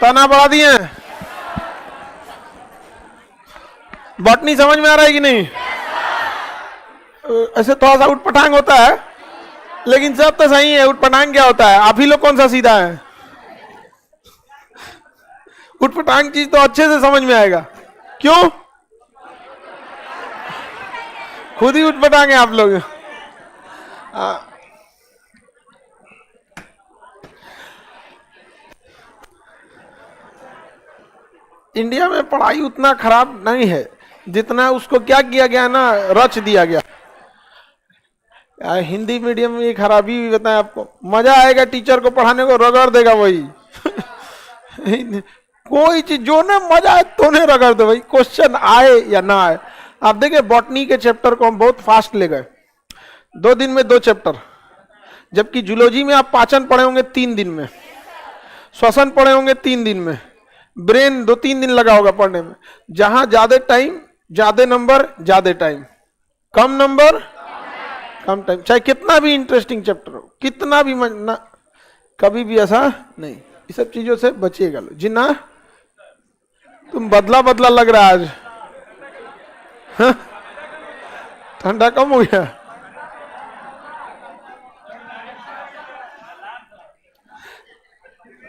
तना बढ़ा दिए। बॉटनी समझ में आ रहा है कि नहीं? ऐसे थोड़ा सा उठपटांग होता है, लेकिन सब तो सही है। उठपटांग क्या होता है? आप ही लोग कौन सा सीधा है? उठपटांग चीज तो अच्छे से समझ में आएगा। क्यों? खुद ही उठपटांग है आप लोग। इंडिया में पढ़ाई उतना खराब नहीं है जितना उसको क्या किया गया ना, रच दिया गया। हिंदी मीडियम में ये खराबी भी बताएं आपको, मजा आएगा टीचर को पढ़ाने को, रगड़ देगा वही। कोई चीज जो ना मजा आए तो ने रगड़ दो भाई, क्वेश्चन आए या ना आए। आप देखिए बॉटनी के चैप्टर को हम बहुत फास्ट ले गए, 2 दिन में 2 चैप्टर, जबकि जूलॉजी में आप पाचन पढ़े होंगे 3 दिन में, श्वसन पढ़े होंगे 3 दिन में, ब्रेन 2-3 दिन लगा होगा पढ़ने में। जहां ज्यादा टाइम ज्यादा नंबर, ज्यादा टाइम कम नंबर कम टाइम, चाहे कितना भी इंटरेस्टिंग चैप्टर हो, कितना भी ना, कभी भी ऐसा नहीं। ये सब चीजों से बचिएगा लो जी ना। तुम बदला बदला लग रहा है आज, हाँ? ठंडा कम हो गया।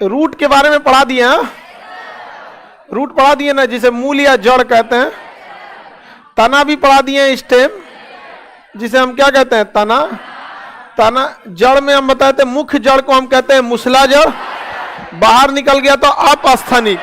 रूट के बारे में पढ़ा दिए, हाँ? रूट पढ़ा दिए ना, जिसे मूल या जड़ कहते हैं। तना भी पढ़ा दिए, स्टेम जिसे हम क्या कहते हैं? तना। तना जड़ में हम बताते हैं, मुख्य जड़ को हम कहते हैं मुसला जड़। बाहर निकल गया तो अपस्थानिक,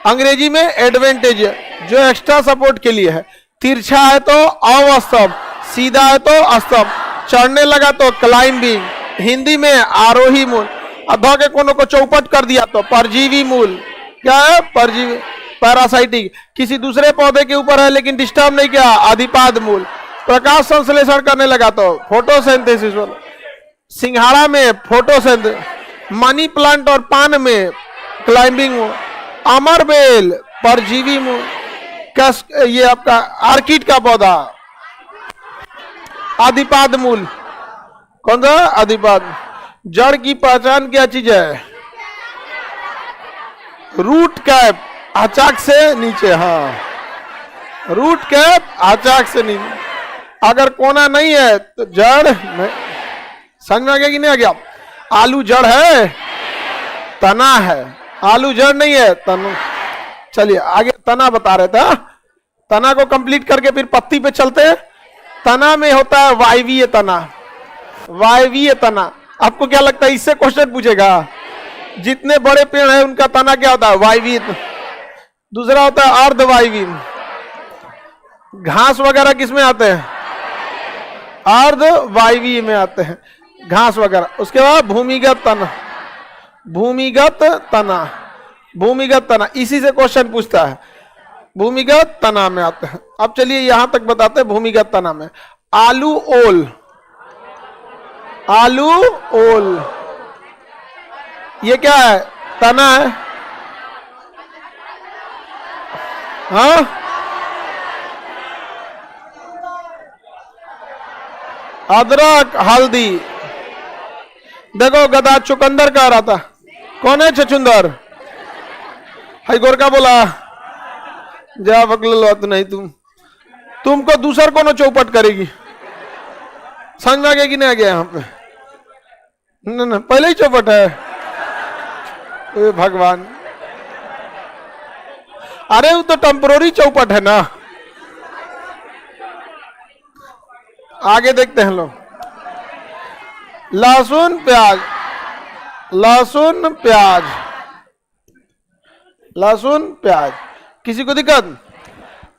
अंग्रेजी में एडवेंटेज, जो एक्स्ट्रा सपोर्ट के लिए है। तिरछा है तो अवस्तभ, सीधा है तो अस्तभ, चढ़ने लगा तो क्लाइंबिंग, हिंदी में आरोही मूल। अधो के कोनों को चौपट कर दिया तो परजीवी मूल। क्या है? परजीवी, पैरासाइटिक, किसी दूसरे पौधे के ऊपर है लेकिन डिस्टर्ब नहीं किया, अधिपाद मूल। प्रकाश संश्लेषण करने लगा तो फोटोसिंथेसिस। सिंघाड़ा में फोटोसिंथेसिस, मनी प्लांट और पान में क्लाइंबिंग मूल, अमरबेल परजीवी मूल, ये आपका आर्किड का पौधा अधिपाद मूल। कौन सा? अधिपाद। जड़ की पहचान क्या चीज है? रूट कैप, आचाक से नीचे, हाँ, रूट कैप आचाक से नीचे। अगर कोना नहीं है तो जड़ नहीं। समझ में आ गया कि नहीं आ गया? आलू जड़ है, तना है, आलू जड़ नहीं है, तना। चलिए आगे तना बता रहे थे। तना को कंप्लीट करके फिर पत्ती पे चलते हैं। तना में होता है वायवीय तना। वायवीय तना, आपको क्या लगता है इससे क्वेश्चन पूछेगा? जितने बड़े पेड़ है उनका तना क्या होता है? वायवीय। दूसरा होता है अर्धवायवीय। घास वगैरह किसमें आते हैं? अर्धवायवीय में आते हैं घास वगैरह। उसके बाद भूमिगत तना, भूमिगत तना, भूमिगत तना, इसी से क्वेश्चन पूछता है। भूमिगत तना में आते हैं। अब चलिए यहां तक बताते हैं भूमिगत तना में। आलू ओल, आलू ओल, ये क्या है? तना है, हाँ? अदरक, हल्दी। देखो गधा चुकंदर कह रहा था, कौन है छछुंदर? हाई गोरका बोला जा बकल तो नहीं, तुमको दूसर को ना चौपट करेगी। समझ में आ गया कि नहीं आ गया? यहाँ पे ना पहले ही चौपट है। ए भगवान, अरे वो तो टेम्पोररी चौपट है ना। आगे देखते हैं लोग। लहसुन प्याज, लहसुन प्याज, लहसुन प्याज, किसी को दिक्कत?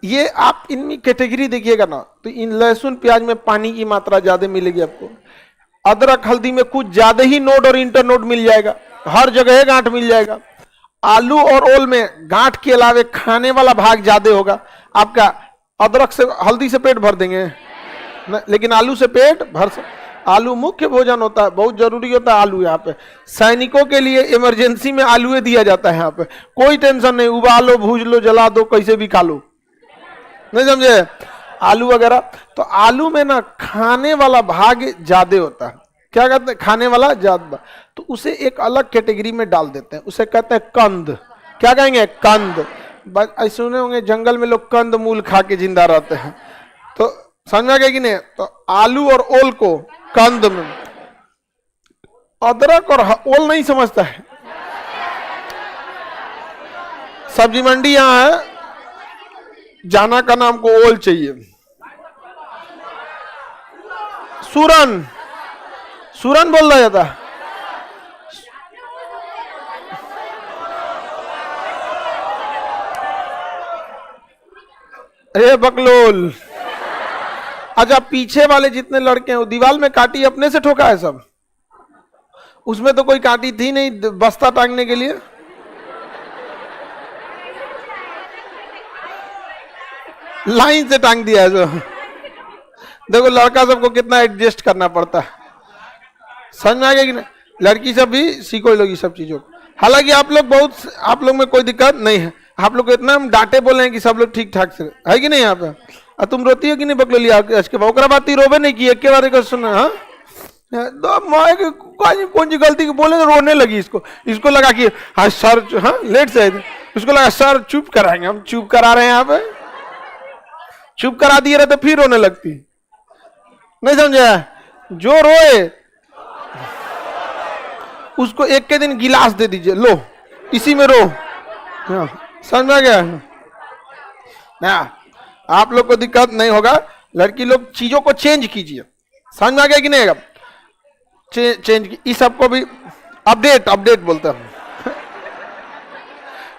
ये आप इनकी कैटेगरी देखिएगा ना, तो इन लहसुन प्याज में पानी की मात्रा ज्यादा मिलेगी आपको। अदरक हल्दी में कुछ ज्यादा ही नोड और इंटरनोड मिल जाएगा, हर जगह गांठ मिल जाएगा। आलू और ओल में गांठ के अलावे खाने वाला भाग ज्यादा होगा आपका। अदरक से हल्दी से पेट भर देंगे लेकिन आलू से पेट भर सकते। आलू मुख्य भोजन होता है, बहुत जरूरी होता है आलू। यहाँ पे सैनिकों के लिए इमरजेंसी में आलू दिया जाता है। यहाँ पे कोई टेंशन नहीं, उबालो, भूज लो, जला दो, कैसे भी खा लो, नहीं समझे? आलू वगैरह। तो आलू में ना खाने वाला भाग ज्यादा होता है। क्या कहते हैं? खाने वाला ज्यादा, तो उसे एक अलग कैटेगरी में डाल देते हैं, उसे कहते हैं कंद। क्या कहेंगे? कंद। ऐसे सुने होंगे जंगल में लोग कंद मूल खा के जिंदा रहते हैं, तो समझ में आ गया कि नहीं? तो आलू और ओल को कंद में, अदरक और ओल नहीं समझता है। सब्जी मंडी यहां है, जाना का नाम को ओल चाहिए। सूरन, सूरन बोल रहा जाता है। अरे बकलोल। अच्छा, पीछे वाले जितने लड़के हैं वो दीवार में काटी अपने से ठोका है सब? उसमें तो कोई काटी थी नहीं बस्ता टांगने के लिए। लाइन से टांग दिया है जो। देखो लड़का सबको कितना एडजस्ट करना पड़ता है, समझ में आ गया कि नहीं? लड़की सब भी सीखो लोग सब चीजों को। हालांकि आप लोग बहुत, आप लोग में कोई दिक्कत नहीं है, आप लोग को इतना हम डांटे बोले हैं कि सब लोग ठीक ठाक से है कि नहीं? यहाँ पे तुम रोती हो कि नहीं बकलो लिया के ओकरा बात रोबे नहीं की, एक के बारे को सुना। हाँ, कौन सी गलती की बोले तो रोने लगी। इसको लगा कि हाँ सर, हाँ लेट से उसको लगा सर चुप कराएंगे, हम चुप करा रहे हैं। यहाँ पे चुप करा दिए रहे तो फिर रोने लगती। नहीं समझा? जो रोए उसको एक के दिन गिलास दे दीजिए, लो इसी में रो। समझ में आ गया ना? आप लोग को दिक्कत नहीं होगा। लड़की लोग चीजों को चेंज कीजिए, समझ में आ गया कि नहीं? चेंज की इस सबको भी अपडेट बोलते हैं।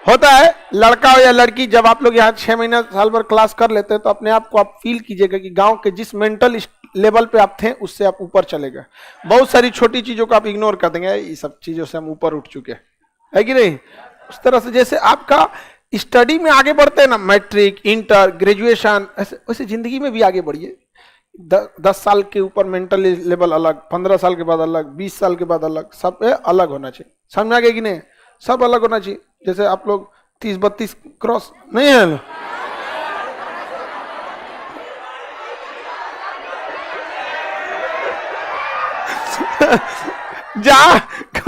होता है लड़का हो या लड़की, जब आप लोग यहाँ 6 महीना साल भर क्लास कर लेते हैं तो अपने आप को आप फील कीजिएगा कि गांव के जिस मेंटल लेवल पे आप थे उससे आप ऊपर चले गए। बहुत सारी छोटी चीजों को आप इग्नोर कर देंगे, ये सब चीजों से हम ऊपर उठ चुके हैं कि नहीं? उस तरह से जैसे आपका स्टडी में आगे बढ़ते हैं ना, मैट्रिक, इंटर, ग्रेजुएशन, वैसे जिंदगी में भी आगे बढ़िए। 10 साल के ऊपर मेंटल लेवल अलग, 15 साल के बाद अलग, 20 साल के बाद अलग, सब अलग होना चाहिए। समझ में आ गया कि नहीं? सब अलग होना चाहिए। जैसे आप लोग 30-32 क्रॉस नहीं है। जा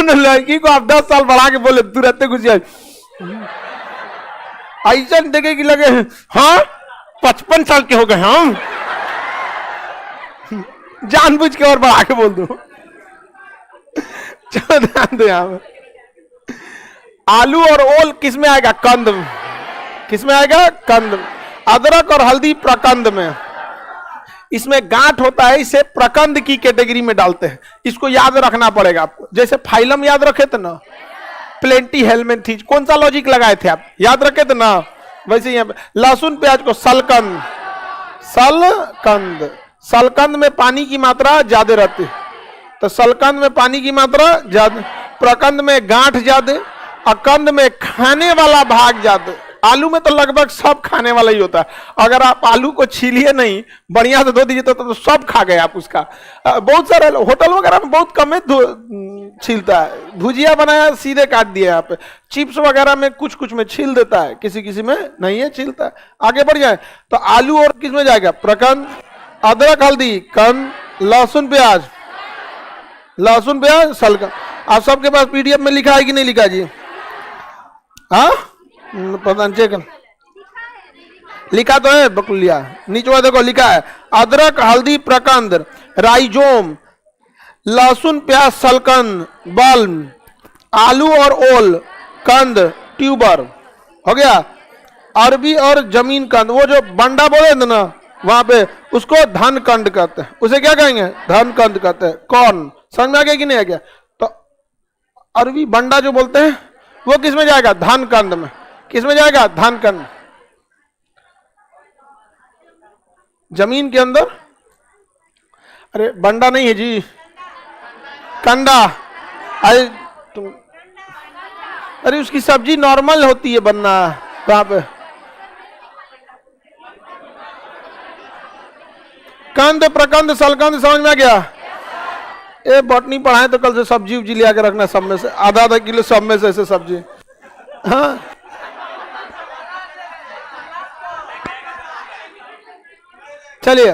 लड़की को आप 10 साल बढ़ा के बोले तू रहते कुछ ऐसा देखे कि लगे हाँ 55 साल के हो गए हम, जानबूझ के और बढ़ा के बोल दो। चलो ध्यान दो यहाँ पे, आलू और ओल किस में आएगा? कंद में। किस में आएगा? कंद। अदरक और हल्दी प्रकंद में। इसमें गांठ होता है, इसे प्रकंद की कैटेगरी में डालते हैं। इसको याद रखना पड़ेगा आपको। जैसे फाइलम याद रखे थे ना, प्लेंटी हेलमेंथीज, कौन सा लॉजिक लगाए थे आप? याद रखे थे ना? वैसे यहाँ पे लहसुन प्याज को सलकंद, सलकंद। सलकंद में पानी की मात्रा ज्यादा रहती है, तो सलकंद में पानी की मात्रा ज्यादा, प्रकंद में गांठ ज्यादा, अकंद में खाने वाला भाग ज्यादा। आलू में तो लगभग सब खाने वाला ही होता है। अगर आप आलू को छीलिए नहीं, बढ़िया से धो दीजिए तो सब खा गए आप उसका। बहुत सारे होटल वगैरह में बहुत कम छीलता है। भुजिया बनाया सीधे काट दिया यहाँ पे। चिप्स वगैरह में कुछ कुछ में छील देता है, किसी किसी में नहीं है छीलता है। आगे बढ़ जाए तो आलू और किस में जाएगा? प्रकंद। अदरक हल्दी कंद, लहसुन प्याज, लहसुन प्याज सलकंद। आप सबके पास पीडीएफ में लिखा है कि नहीं लिखा जी? हाँ पता नहीं, चेक लिखा तो है बकुलिया, नीचे देखो लिखा है अदरक हल्दी प्रकंद, राइजोम, लहसुन प्याज सलकंद, बल्म, आलू और ओल कंद, ट्यूबर। हो गया? अरबी और जमीन कंद, वो जो बंडा बोले थे ना वहां पे, उसको धन कंद कहते हैं। उसे क्या कहेंगे? धन कंद कहते हैं। कौन समझ में आ गया कि नहीं आ गया? तो अरबी बंडा जो बोलते हैं वो किस में जाएगा? धन कंद में। किस में जाएगा? धन कंद। जमीन के अंदर, अरे बंडा नहीं है जी, कंडा। अरे तुम, अरे उसकी सब्जी नॉर्मल होती है बनना वहां पे। कंद प्रकंद सलकंद, समझ में आ गया? ए बॉटनी पढ़ाए तो कल से सब्जी उब्जी लिया के रखना, सब में से आधा किलो, सब में से ऐसे सब्जी। हाँ चलिए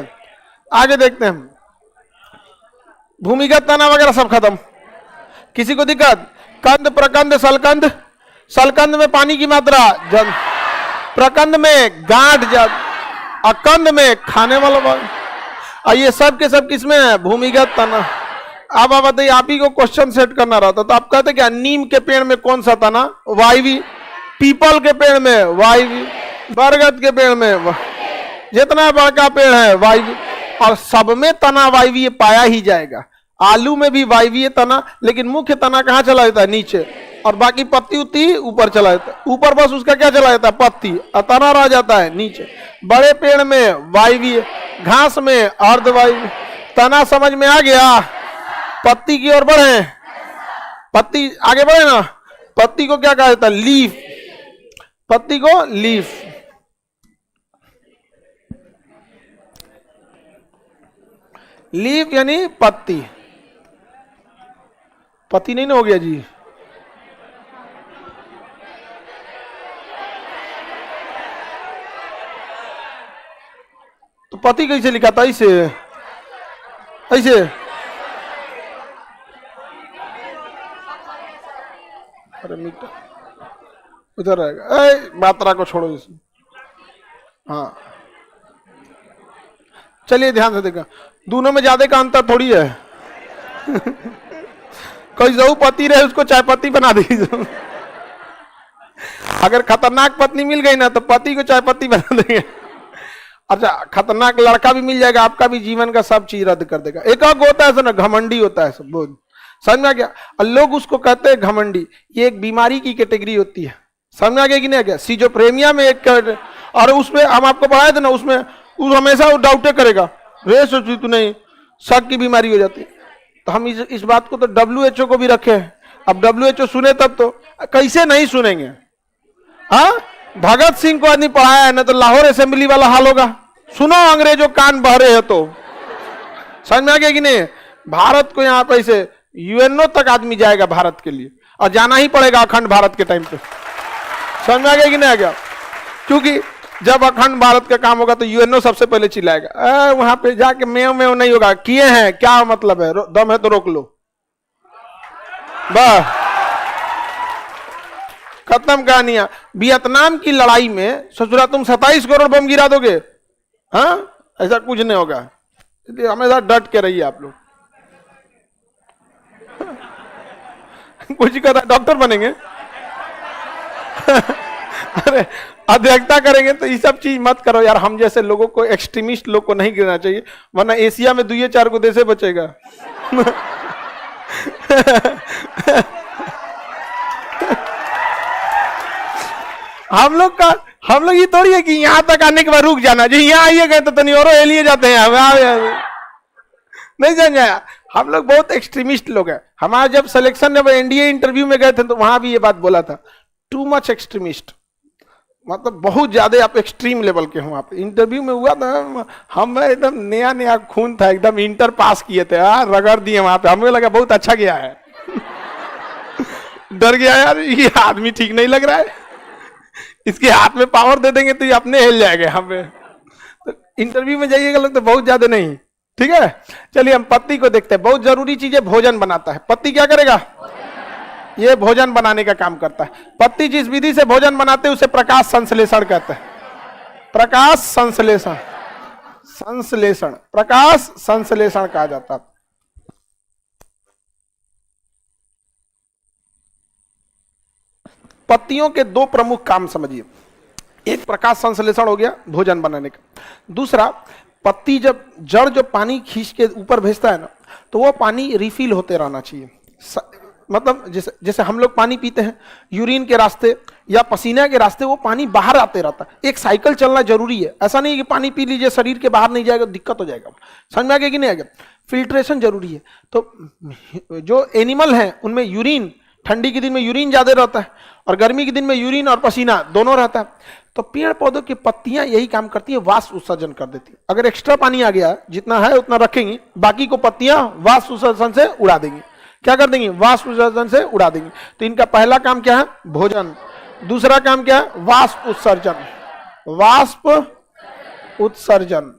आगे देखते हैं। भूमिगत तना वगैरह सब खत्म, किसी को दिक्कत? कंद प्रकंद सलकंद सलकंद में पानी की मात्रा, जल, प्रकंद में गांठ, जल, अकंद में खाने वाला भाग, और ये सब के सब किसमें है? भूमिगत तना। अब आप बताइए, आप ही को क्वेश्चन सेट करना रहता तो आप कहते क्या, नीम के पेड़ में कौन सा तना? वायवी। पीपल के पेड़ में वायवी। बरगद के पेड़ में, जितना बड़का पेड़ है वायवी, और सब में तना वायवीय पाया ही जाएगा। आलू में भी वायवीय तना, लेकिन मुख्य तना कहाँ चला जाता है? नीचे, और बाकी पत्ती उत्ती ऊपर चला जाता है। ऊपर बस उसका क्या चला जाता है? पत्ती, और तना रह जाता है नीचे। बड़े पेड़ में वायवीय, घास में अर्धवायवीय। तना समझ में आ गया? पत्ती की ओर बढ़े, पत्ती आगे बढ़े ना। पत्ती को क्या कहा जाता है? लीफ। पत्ती को लीफ। लीफ यानी पत्ती। पत्ती नहीं ना हो गया जी? तो पति कैसे लिखा था? ऐसे, ऐसे। अरे मीठा उधर रहेगा, मात्रा को छोड़ो इसमें। हाँ चलिए ध्यान से देखा, दोनों में ज्यादा का अंतर थोड़ी है। कोई जऊ पति रहे उसको चाय पत्ती बना दीजिए। अगर खतरनाक पत्नी मिल गई ना तो पति को चाय पत्ती बना देंगे। अच्छा, खतरनाक लड़का भी मिल जाएगा, आपका भी जीवन का सब चीज रद्द कर देगा। एक और होता है ना, घमंडी होता है, सब बोल समझ में आ गया? और लोग उसको कहते हैं घमंडी। ये एक बीमारी की कैटेगरी होती है, समझ में आ गया कि नहीं आ गया? सिजोफ्रेनिया में एक, और उसमें हम आपको पढ़ाए थे ना, उसमें वो हमेशा डाउटे करेगा, रे सोची तू नहीं, शक की बीमारी हो जाती है। तो हम इस बात को तो WHO को भी रखे हैं। अब WHO सुने तब तो, कैसे नहीं सुनेंगे? हाँ, भगत सिंह को आदमी पढ़ाया है ना, तो लाहौर असेंबली वाला हाल होगा। सुनो अंग्रेजों, कान बहरे है तो। समझ में आ गया कि नहीं? भारत को यहाँ पे ऐसे UNO तक आदमी जाएगा भारत के लिए, और जाना ही पड़ेगा अखंड भारत के टाइम पे। समझ में आ गया कि नहीं आ गया? क्योंकि जब अखंड भारत का काम होगा तो UNO सबसे पहले चिल्लाएगा। वहां पे जाके मेव मेव नहीं होगा, किए हैं क्या मतलब है, दम है तो रोक लो, बस खत्म कहानियां। वियतनाम की लड़ाई में ससुरा तुम 27 करोड़ बम गिरा दोगे? हाँ, ऐसा कुछ नहीं होगा। इसलिए हमेशा डट के रहिए आप लोग। कुछ कर डॉक्टर बनेंगे। अरे अध्यक्षता करेंगे तो ये सब चीज मत करो यार। हम जैसे लोगों को, एक्सट्रीमिस्ट लोग को नहीं गिरना चाहिए, वरना एशिया में 2-4 को देशे बचेगा। हम लोग ये थोड़ी है कि यहां तक आने के बाद रुक जाना, जो यहाँ आइए गए तो तनी और लिए जाते हैं। नहीं समझ आया? हम लोग बहुत एक्सट्रीमिस्ट लोग हैं। हमारा जब सिलेक्शन, जब NDA इंटरव्यू में गए थे तो वहां भी ये बात बोला था, टू मच एक्सट्रीमिस्ट, मतलब बहुत ज्यादा आप एक्सट्रीम लेवल के हो। आप इंटरव्यू में हुआ था, हम एकदम नया नया खून था, एकदम इंटर पास किए थे, रगड़ दिए वहां पे। हमें लगा बहुत अच्छा गया है। डर गया यार, ये आदमी ठीक नहीं लग रहा है, इसके हाथ में पावर दे देंगे तो ये अपने हिल जाएगा। हमें तो इंटरव्यू में जाइएगा लोग तो बहुत ज्यादा नहीं, ठीक है? चलिए हम पत्ती को देखते हैं। बहुत जरूरी चीज है, भोजन बनाता है। पत्ती क्या करेगा? ये भोजन बनाने का काम करता है। पत्ती जिस विधि से भोजन बनाते हैं उसे प्रकाश संश्लेषण कहते हैं। प्रकाश संश्लेषण, संश्लेषण, प्रकाश संश्लेषण कहा जाता है। पत्तियों के 2 प्रमुख काम समझिए। एक प्रकाश संश्लेषण हो गया भोजन बनाने का। दूसरा, पत्ती जब जड़ जो पानी खींच के ऊपर भेजता है ना, तो वो पानी रिफिल होते रहना चाहिए। मतलब जैसे हम लोग पानी पीते हैं, यूरिन के रास्ते या पसीना के रास्ते वो पानी बाहर आते रहता है। एक साइकिल चलना जरूरी है। ऐसा नहीं कि पानी पी लीजिए शरीर के बाहर नहीं जाएगा, दिक्कत हो जाएगा। समझ में आ गया कि नहीं आ गया? फिल्ट्रेशन जरूरी है। तो जो एनिमल हैं उनमें यूरिन, ठंडी के दिन में यूरिन ज्यादा रहता है और गर्मी के दिन में यूरिन और पसीना दोनों रहता है। तो पेड़ पौधों की पत्तियां यही काम करती है, वाष्प उत्सर्जन कर देती है। अगर एक्स्ट्रा पानी आ गया, जितना है उतना रखेंगी, बाकी को पत्तियां वाष्प उत्सर्जन से उड़ा देंगी। क्या कर देंगी? वाष्प उत्सर्जन से उड़ा देंगी। तो इनका पहला काम क्या है? भोजन। दूसरा काम क्या है? वाष्प उत्सर्जन। वाष्प उत्सर्जन,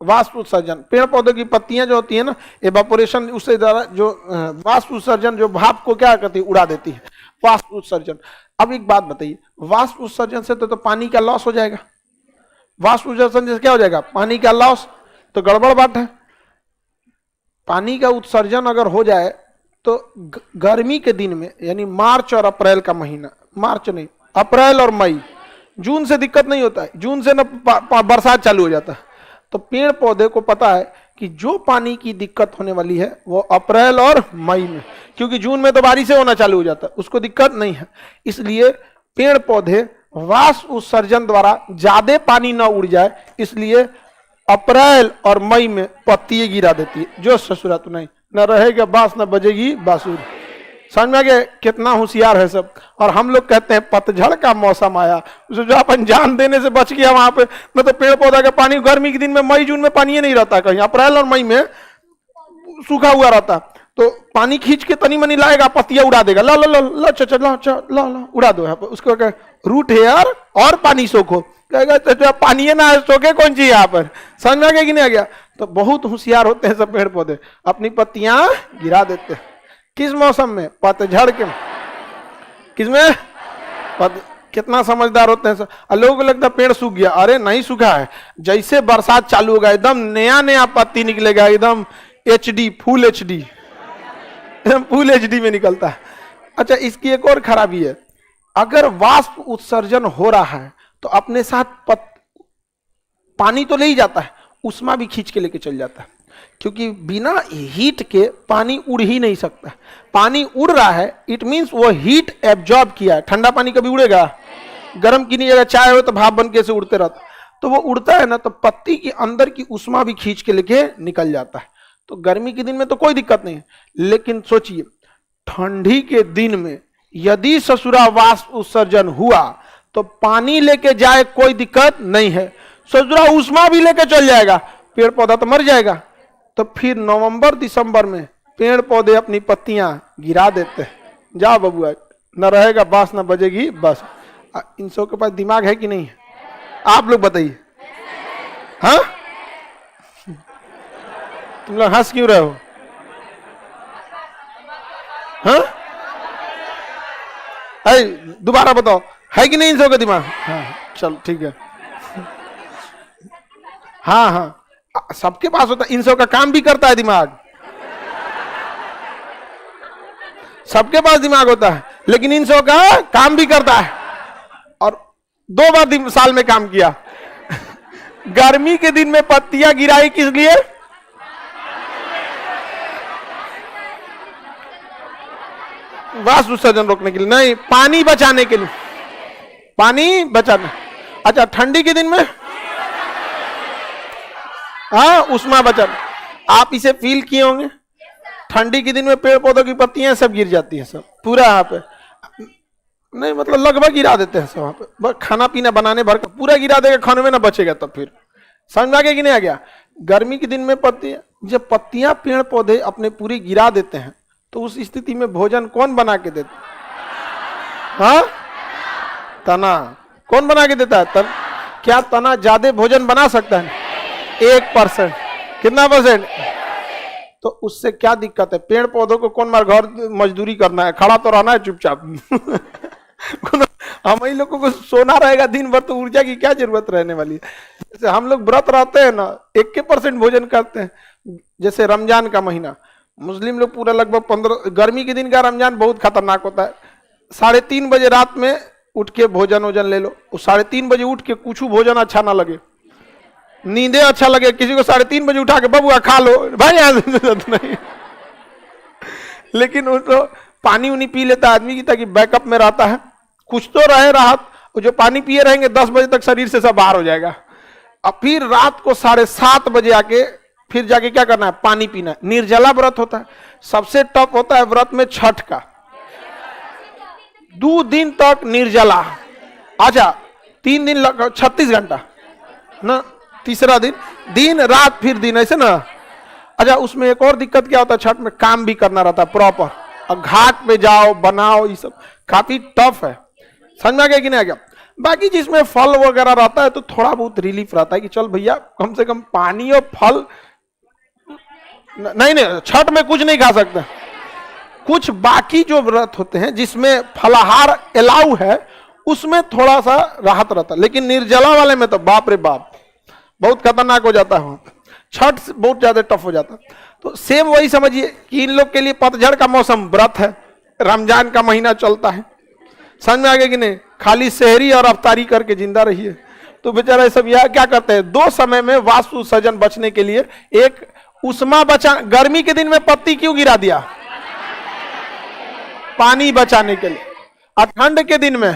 वाष्प उत्सर्जन। पेड़ पौधों की पत्तियां जो होती है ना, एवापोरेशन, उससे द्वारा जो वाष्प उत्सर्जन, जो भाप को क्या करती है? उड़ा देती है। वाष्प उत्सर्जन। अब एक बात बताइए, वाष्प उत्सर्जन से तो पानी का लॉस हो जाएगा, वाष्प उत्सर्जन से क्या हो जाएगा, पानी का लॉस, तो गड़बड़ बात है। पानी का उत्सर्जन अगर हो जाए तो गर्मी के दिन में, यानी मार्च और अप्रैल का महीना, मार्च नहीं अप्रैल और मई, जून से दिक्कत नहीं होता है, जून से ना बरसात चालू हो जाता है। तो पेड़ पौधे को पता है कि जो पानी की दिक्कत होने वाली है वो अप्रैल और मई में, क्योंकि जून में तो बारिश होना चालू हो जाता है, उसको दिक्कत नहीं है। इसलिए पेड़ पौधे वाष्प उत्सर्जन द्वारा ज्यादा पानी ना उड़ जाए, इसलिए अप्रैल और मई में पत्ती गिरा देती है। जो ससुरा तो नहीं, न रहेगा बांस न बजेगी बांसुरी। समझ में आ गया कितना होशियार है सब। और हम लोग कहते हैं पतझड़ का मौसम आया, उसे जो अपन जान देने से बच गया वहां पे। मतलब पेड़ पौधा का पानी गर्मी के दिन में, मई जून में पानी नहीं रहता, कहीं अप्रैल और मई में सूखा हुआ रहता, तो पानी खींच के तनी मनी लाएगा, पत्तियां उड़ा देगा, ला ला ला ला चा ला चा ला ला उड़ा दो यहाँ पे। उसको क्या रूट हेयर और पानी सोखो, कहेगा पानी ना सोखे कौन सी यहाँ पर। समझ में आ गया कि नहीं आ गया। तो बहुत होशियार होते हैं सब पेड़ पौधे, अपनी पत्तियां गिरा देते हैं। किस मौसम में, पतझड़ के। किसमें, कितना समझदार होते हैं सब। लोगों को लगता है पेड़ सूख गया, अरे नहीं सूखा है, जैसे बरसात चालू होगा एकदम नया नया पत्ती निकलेगा, एकदम HD, फुल HD, एकदम फुल HD में निकलता है। अच्छा, इसकी एक और खराबी है, अगर वाष्प उत्सर्जन हो रहा है तो अपने साथ पानी तो ले ही जाता है, उष्मा भी खींच के लेके चल जाता है, क्योंकि बिना हीट के पानी उड़ ही नहीं सकता। पानी उड़ रहा है, इट मींस वो हीट एब्जॉर्ब किया है। ठंडा पानी कभी उड़ेगा, गर्म की नहीं, अगर चाय हो तो भाप बन के से उड़ते रहता, तो वो उड़ता है ना, तो पत्ती के अंदर की उष्मा भी खींच के लेके निकल जाता है। तो गर्मी के दिन में तो कोई दिक्कत नहीं है, लेकिन सोचिए ठंडी के दिन में यदि ससुरा वाष्प उत्सर्जन हुआ तो पानी लेके जाए कोई दिक्कत नहीं है, ससुरा उष्मा भी लेके चल जाएगा, पेड़ पौधा तो मर जाएगा। तो फिर नवंबर दिसंबर में पेड़ पौधे अपनी पत्तियां गिरा देते हैं, जा बबुआ, न रहेगा बांस न बजेगी बस। इन सब के पास दिमाग है कि नहीं है, आप लोग बताइए। हाँ, तुम लोग हंस क्यों रहे हो? हाँ, दोबारा बताओ, है कि नहीं इन सब का दिमाग? हाँ, चल ठीक है। हाँ हाँ, सबके पास होता है, इन सब का काम भी करता है दिमाग, सबके पास दिमाग होता है, लेकिन इन सब का काम भी करता है। और 2 बार साल में काम किया। गर्मी के दिन में पत्तियां गिराई किस लिए? वाष्प उत्सर्जन रोकने के लिए नहीं, पानी बचाने के लिए, पानी बचाना। अच्छा, ठंडी के दिन में हाँ, उष्मा बचाना। आप इसे फील किए होंगे, ठंडी के दिन में पेड़ पौधों की पत्तियां सब गिर जाती हैं, सब पूरा यहाँ पे नहीं, मतलब लगभग गिरा देते हैं सब वहां पे, बस खाना पीना बनाने भर का पूरा गिरा देगा, खाने में ना बचेगा। तब फिर समझ में आ गया कि नहीं आ गया। गर्मी के दिन में पत्तियां, जब पत्तियां पेड़ पौधे अपने पूरी गिरा देते हैं तो उस स्थिति में भोजन कौन बना के देता? हाँ, तना। कौन बना के देता है? तना। क्या तना ज्यादा भोजन बना सकता है? 1%। कितना %? तो उससे क्या दिक्कत है? पेड़ पौधों को कौन मार, घर मजदूरी करना है, खड़ा तो रहना है चुपचाप। हम ही लोगों को सोना रहेगा दिन भर, तो ऊर्जा की क्या जरूरत रहने वाली है। जैसे हम लोग व्रत रहते हैं ना, 1% भोजन करते हैं। जैसे रमजान का महीना, मुस्लिम लोग पूरा लगभग 15, गर्मी के दिन का रमजान बहुत खतरनाक होता है। 3:30 बजे रात में उठ के भोजन ले लो, 3:30 बजे उठ के कुछ भोजन अच्छा ना लगे, नींदे अच्छा लगे, किसी को 3:30 बजे उठा के बबुआ खा लो भाई, नहीं। लेकिन उसको पानी उनी पी लेता आदमी की, ताकि बैकअप में रहता है, कुछ तो रहे राहत। जो पानी पिए रहेंगे 10 बजे तक शरीर से सब बाहर हो जाएगा। अब फिर रात को 7:30 बजे आके फिर जाके क्या करना है? पानी पीना है। निर्जला व्रत होता है, सबसे टफ होता है व्रत में छठ का, 2 दिन तक निर्जला। अच्छा, 3 दिन 36 घंटा ना, तीसरा दिन दिन रात फिर दिन, ऐसे ना। अच्छा, उसमें एक और दिक्कत क्या होता है, छठ में काम भी करना रहता है प्रॉपर, और घाट पे जाओ बनाओ, ये सब काफी टफ है। समझ में आ गया कि नहीं आ गया। बाकी जिसमें फल वगैरह रहता है तो थोड़ा बहुत रिलीफ रहता है कि चल भैया कम से कम पानी और फल। नहीं, छठ में कुछ नहीं खा सकते, कुछ बाकी जो व्रत होते हैं जिसमें फलाहार अलाउ है उसमें थोड़ा सा राहत रहता है, लेकिन निर्जला वाले में तो बाप रे बाप बहुत खतरनाक हो जाता है। छठ बहुत ज्यादा टफ हो जाता है। तो सेम वही समझिए कि इन लोग के लिए पतझड़ का मौसम व्रत है, रमजान का महीना चलता है। समझ में आ गया कि नहीं? खाली सहरी और अफ्तारी करके जिंदा रहिए। तो बेचारा सब यह क्या करते हैं, दो समय में वास्तु सजन बचने के लिए, एक उष्मा बचा, गर्मी के दिन में पत्ती क्यों गिरा दिया? पानी बचाने के लिए। और ठंड के दिन में,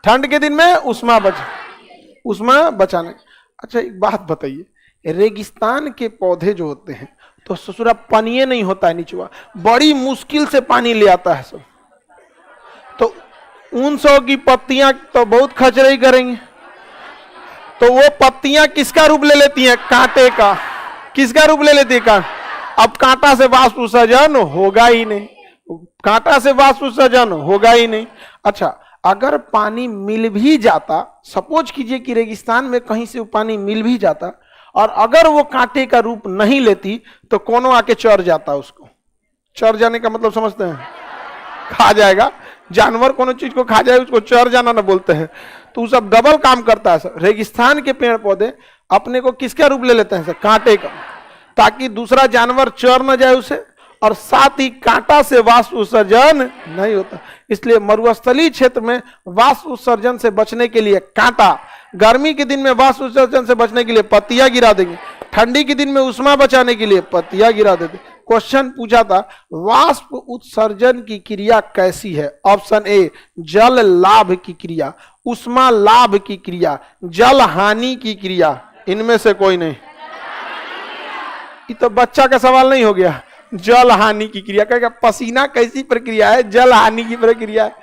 ठंड के दिन में उष्मा बचाने। अच्छा एक बात बताइए, रेगिस्तान के पौधे जो होते हैं तो ससुरा पानी नहीं होता है नीचवा, बड़ी मुश्किल से पानी ले आता है सब। तो उन सौ की पत्तियां तो बहुत खचरई करेंगे, तो वो पत्तियां किसका रूप ले लेती हैं? कांटे का। किसका रूप ले लेती है? कांटा। अब कांटा से वास्तु सजन होगा ही नहीं, कांटा से वास्तु सजन होगा ही नहीं। अच्छा अगर पानी मिल भी जाता, सपोज कीजिए कि रेगिस्तान में कहीं से वो पानी मिल भी जाता और अगर वो कांटे का रूप नहीं लेती तो कोनो आके चर जाता उसको। चर जाने का मतलब समझते हैं? खा जाएगा। जानवर कोनो चीज को खा जाए उसको चर जाना ना बोलते हैं। तो वो सब डबल काम करता है सर। रेगिस्तान के पेड़ पौधे अपने को किसका रूप ले लेते हैं सर? कांटे का, ताकि दूसरा जानवर चर न जाए उसे, और साथ ही कांटा से वास्तु सर्जन नहीं होता। इसलिए मरुस्थलीय क्षेत्र में वास्तु सर्जन से बचने के लिए कांटा, गर्मी के दिन में वास्तु सर्जन से बचने के लिए पत्तियां गिरा देंगे, ठंडी के दिन में उष्मा बचाने के लिए पत्तियां गिरा देते। क्वेश्चन पूछा था वाष्प उत्सर्जन की क्रिया कैसी है? ऑप्शन ए जल लाभ की क्रिया, उष्मा लाभ की क्रिया, जल हानि की क्रिया। इनमें से कोई नहीं। ये तो बच्चा का सवाल नहीं हो गया। जल हानि की क्रिया कहेगा, पसीना कैसी प्रक्रिया है? जल हानि की प्रक्रिया है।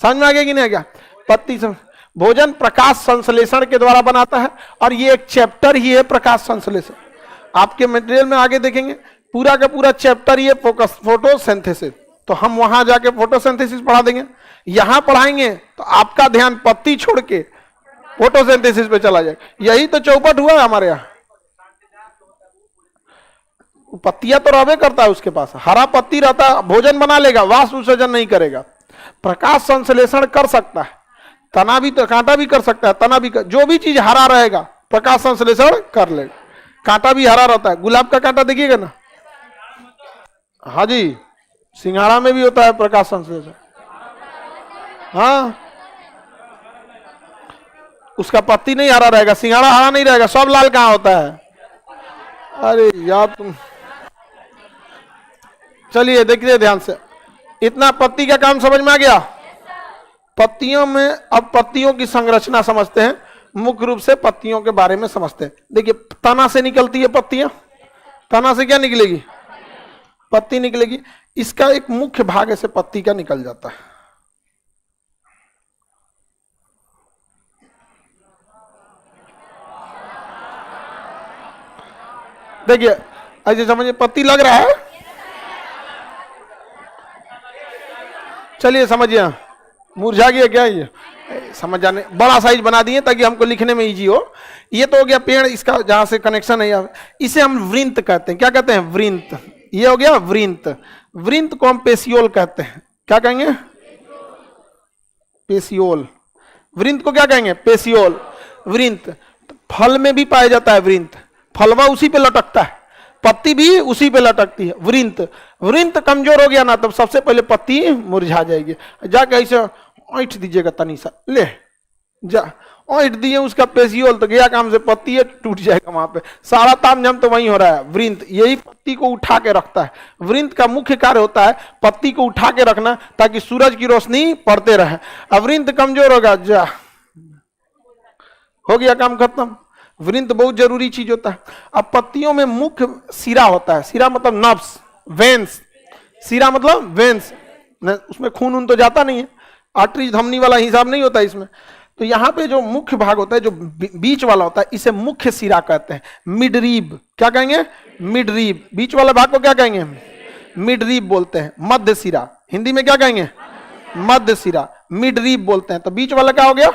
समझ में आ गया कि नहीं? क्या पत्ती समझ? भोजन प्रकाश संश्लेषण के द्वारा बनाता है और ये एक चैप्टर ही है प्रकाश संश्लेषण। आपके मटेरियल में आगे देखेंगे पूरा का पूरा चैप्टर ये फोटोसिंथेसिस। तो हम वहां जाके फोटोसिंथेसिस पढ़ा देंगे, यहां पढ़ाएंगे तो आपका ध्यान पत्ती छोड़ के फोटोसिंथेसिस पे चला जाएगा। यही तो चौपट हुआ है हमारे यहाँ। पत्तियां तो रहबे करता है उसके पास, हरा पत्ती रहता है, भोजन बना लेगा, वाष्प उत्सर्जन नहीं करेगा। प्रकाश संश्लेषण कर सकता है, तना भी तो कांटा भी कर सकता है, तना भी जो भी चीज हरा रहेगा प्रकाश संश्लेषण कर लेगा। कांटा भी हरा रहता है, गुलाब का कांटा देखिएगा ना, हाँ जी, सिंघाड़ा में भी होता है प्रकाश संश्लेषण। हाँ उसका पत्ती नहीं हरा रहेगा, सिंघाड़ा हरा नहीं रहेगा, सब लाल कहां होता है? अरे यार तुम चलिए देखिए ध्यान से। इतना पत्ती का काम समझ में आ गया? पत्तियों में अब पत्तियों की संरचना समझते हैं, मुख्य रूप से पत्तियों के बारे में समझते हैं। देखिए तना से निकलती है पत्तियां, तना से क्या निकलेगी? पत्ती निकलेगी। इसका एक मुख्य भाग ऐसे पत्ती का निकल जाता है। देखिए ऐसे समझिए, पत्ती लग रहा है, चलिए समझिए, मुरझा गया क्या? ये समझ जाने, बड़ा साइज बना दिए ताकि हमको लिखने में इजी हो। ये तो हो गया पेड़, इसका जहां से कनेक्शन है, इसे हम वृंत कहते हैं। क्या कहते हैं? वृंत। ये हो गया वृंत। वृंत को हम पेसियोल कहते हैं। क्या कहेंगे? पेसियोल। वृंत को क्या कहेंगे? पेसियोल। वृंत फल में भी पाया जाता है। वृंत फलवा उसी पे लटकता है, पत्ती भी उसी पे लटकती है। वृंत, वृंत कमजोर हो गया ना तब सबसे पहले पत्ती मुरझा जाएगी। जाके ऐसे ऐंठ दीजिएगा तनी सा, ले जा ऐंठ दिए उसका पेसियोल तो गया काम से, पत्ती टूट जाएगा वहां पे। सारा तामझाम तो वहीं हो रहा है। वृंत यही पत्ती को उठा के रखता है। वृंत का मुख्य कार्य होता है पत्ती को उठा के रखना ताकि सूरज की रोशनी पड़ते रहे। अब वृंत कमजोर होगा, जा हो गया काम खत्म। वृंत बहुत जरूरी चीज होता है। अब पत्तियों में मुख्य सिरा होता है। सिरा मतलब नर्व्स, वेन्स। सिरा मतलब वेन्स, उसमें खून उन तो जाता नहीं है, आर्टरी धमनी वाला हिसाब नहीं होता इसमें। तो यहाँ पे जो मुख्य भाग होता है, जो बीच वाला होता है, इसे मुख्य सिरा कहते हैं। मिडरीब। क्या कहेंगे? मिडरीब। बीच वाला भाग को क्या कहेंगे? मिडरीब बोलते हैं। मध्य सिरा हिंदी में क्या कहेंगे? मध्य सिरा। मिडरीब बोलते हैं। तो बीच वाला क्या हो गया?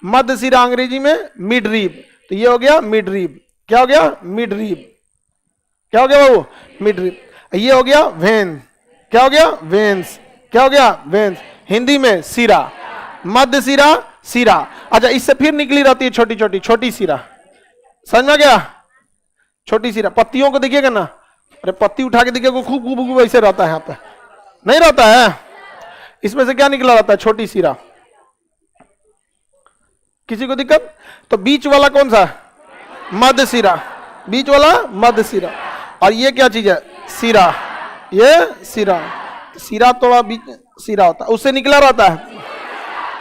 मध्य सिरा, अंग्रेजी में मिडरीब। तो ये हो गया मिडरीब। क्या हो गया? मिडरीब। क्या हो गया बाबू? मिडरीब। ये हो गया वेन, क्या हो गया वेन्स, क्या हो गया वेन्स, हिंदी में सिरा, मध्य सिरा, सिरा। अच्छा इससे फिर निकली रहती है छोटी छोटी छोटी सिरा, समझ में गया, छोटी सिरा। पत्तियों को देखिएगा ना, अरे पत्ती उठा के देखिएगा खूब खूब खूब ऐसे रहता है, यहाँ पे नहीं रहता है, इसमें से क्या निकला रहता है, छोटी सिरा। किसी को दिक्कत? तो बीच वाला कौन सा, मध्य सिरा, बीच वाला मध्य सिरा। और ये क्या चीज है, सिरा, ये सिरा, सिरा थोड़ा बीच सिरा होता है, उससे निकला रहता है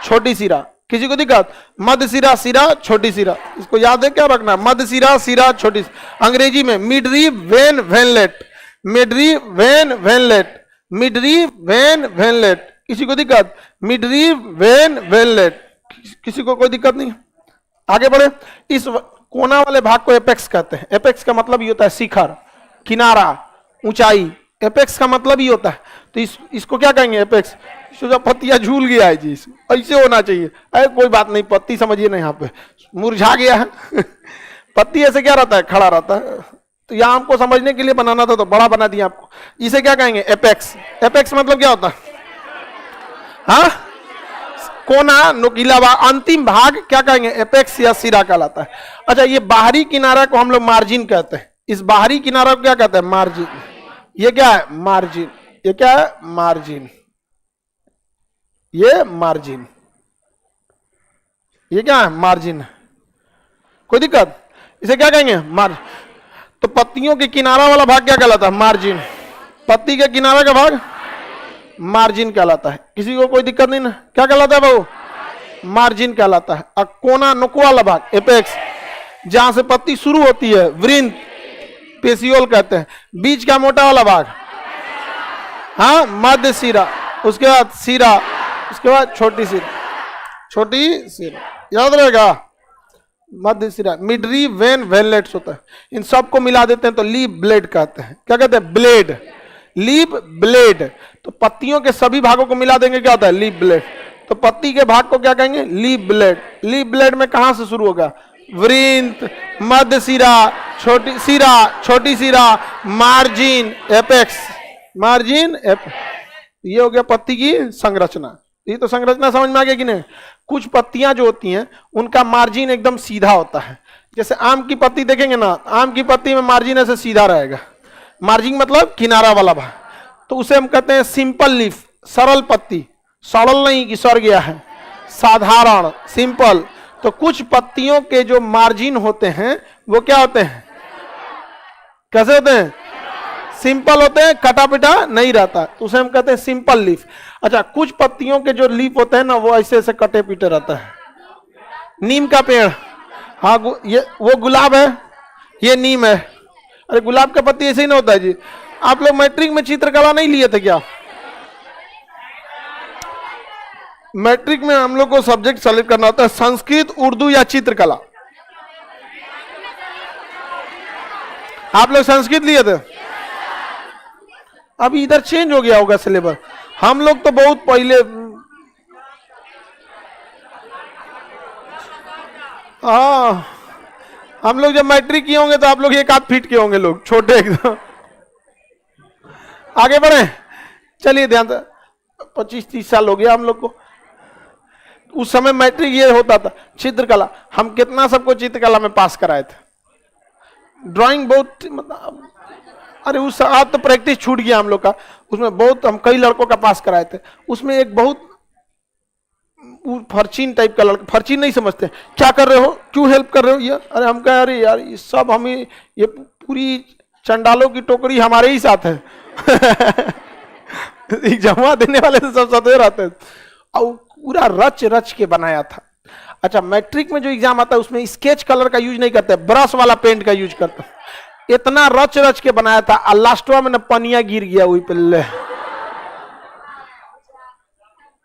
छोटी सिरा। किसी को दिक्कत? मध्य सिरा, सिरा, छोटी सिरा, इसको याद है क्या रखना, मध्य सिरा, सिरा, छोटी सिरा। अंग्रेजी में मिडरीव वेन वेनलेट, मिडरीव वेन वेनलेट, मिडरीव वेन वेनलेट। किसी को दिक्कत? मिडरीव वेन वेनलेट, किसी को कोई दिक्कत नहीं? आगे बढ़े। इस कोना वाले भाग को एपेक्स कहते हैं। एपेक्स का मतलब ये होता है शिखर, किनारा, ऊंचाई। एपेक्स का मतलब ही होता है। तो इसको क्या कहेंगे, एपेक्स। जो पत्तियां झूल गया है जी, ऐसे होना चाहिए। अरे कोई बात नहीं, पत्ती समझिए ना, यहाँ पे मुरझा गया है पत्ती ऐसे क्या रहता है, खड़ा रहता है। तो यहाँ हमको समझने के लिए बनाना था तो बड़ा बना दिया आपको। इसे क्या कहेंगे, एपेक्स। एपेक्स मतलब क्या होता है, हाँ, कोना, नुकीला भाग, अंतिम भाग क्या कहेंगे, एपेक्स या सिरा कहलाता है। अच्छा ये बाहरी किनारा को हम लोग मार्जिन कहते हैं। इस बाहरी किनारा को क्या कहते हैं, मार्जिन। ये क्या है, मार्जिन। ये क्या है, मार्जिन। ये मार्जिन, ये क्या है, मार्जिन। कोई दिक्कत? इसे क्या कहेंगे, मार्जिन। तो पत्तियों के किनारा वाला भाग क्या कहलाता है, मार्जिन। पत्ती के किनारा का भाग मार्जिन कहलाता है। किसी को कोई दिक्कत नहीं ना, क्या कहलाता है बाबू, मार्जिन कहलाता है। और कोना, नुक वाला भाग, एपेक्स, जहां से पत्ती शुरू होती है, वृंत, पेसियोल कहते हैं। बीच का मोटा वाला भाग, हाँ, मध्य सिरा, उसके बाद सिरा, उसके बाद छोटी सिरा, छोटी सिरा, याद रहेगा, मध्य सिरा। मिडरी वेन वेनलेट्स होता है। इन सबको मिला देते हैं तो लीफ ब्लेड कहते हैं। क्या कहते हैं, ब्लेड, लीफ ब्लेड। तो पत्तियों के सभी भागों को मिला देंगे, क्या होता है, लीफ ब्लेड। तो पत्ती के भाग को क्या कहेंगे, लीफ ब्लेड। लीफ ब्लेड में कहां से शुरू होगा, वृंत, मध्य सिरा, छोटी सिरा, मार्जिन, एपेक्स, मार्जिन, ये हो गया पत्ती की संरचना। ये तो संरचना समझ में आ गया कि नहीं। कुछ पत्तियां जो होती हैं उनका मार्जिन एकदम सीधा होता है। जैसे आम की पत्ती देखेंगे ना, आम की पत्ती में मार्जिन ऐसे सीधा रहेगा। मार्जिन मतलब किनारा वाला भाग। तो उसे हम कहते हैं सिंपल लीफ, सरल पत्ती। सड़ल नहीं कि सड़ गया है, साधारण, सिंपल। तो कुछ पत्तियों के जो मार्जिन होते हैं वो क्या होते हैं, कैसे होते हैं, सिंपल होते हैं, कटा पिटा नहीं रहता, तो उसे हम कहते हैं सिंपल लीफ। अच्छा कुछ पत्तियों के जो लीफ होते हैं ना वो ऐसे ऐसे कटे पीटे रहता है। नीम का पेड़, हाँ, ये वो गुलाब है, ये नीम है। अरे गुलाब का पत्ती ऐसे ही ना होता है जी। आप लोग मैट्रिक में चित्रकला नहीं लिए थे क्या? मैट्रिक में हम लोग को सब्जेक्ट सेलेक्ट करना होता है संस्कृत, उर्दू या चित्रकला। आप लोग संस्कृत लिए थे, अभी इधर चेंज हो गया होगा सिलेबस। हम लोग तो बहुत पहले, हाँ, हम लोग जब मैट्रिक किए होंगे तो आप लोग 1 आध फीट के होंगे, लोग छोटे एकदम। आगे बढ़े, चलिए ध्यान से। 25-30 साल हो गया हम लोग को। उस समय मैट्रिक ये होता था चित्रकला। हम कितना सबको चित्रकला में पास कराए थे। ड्राइंग बहुत, मतलब अरे उस आज तो प्रैक्टिस छूट गया हम लोग का। उसमें बहुत, हम कई लड़कों का पास कराए थे। उसमें एक बहुत फर्चीन टाइप का लड़का, फर्चीन नहीं समझते, क्या कर रहे हो, क्यों हेल्प कर रहे हो ये। अरे हम कह, अरे यार ये सब हमें, ये पूरी चंडालों की टोकरी हमारे ही साथ है जमा देने वाले से सब सते रहते हैं। और पूरा रच रच के बनाया था। अच्छा मैट्रिक में जो एग्जाम आता है उसमें स्केच कलर का यूज नहीं करते, ब्रश वाला पेंट का यूज करते। इतना रच रच के बनाया था, और लास्टवा में न पनिया गिर गया वही पे।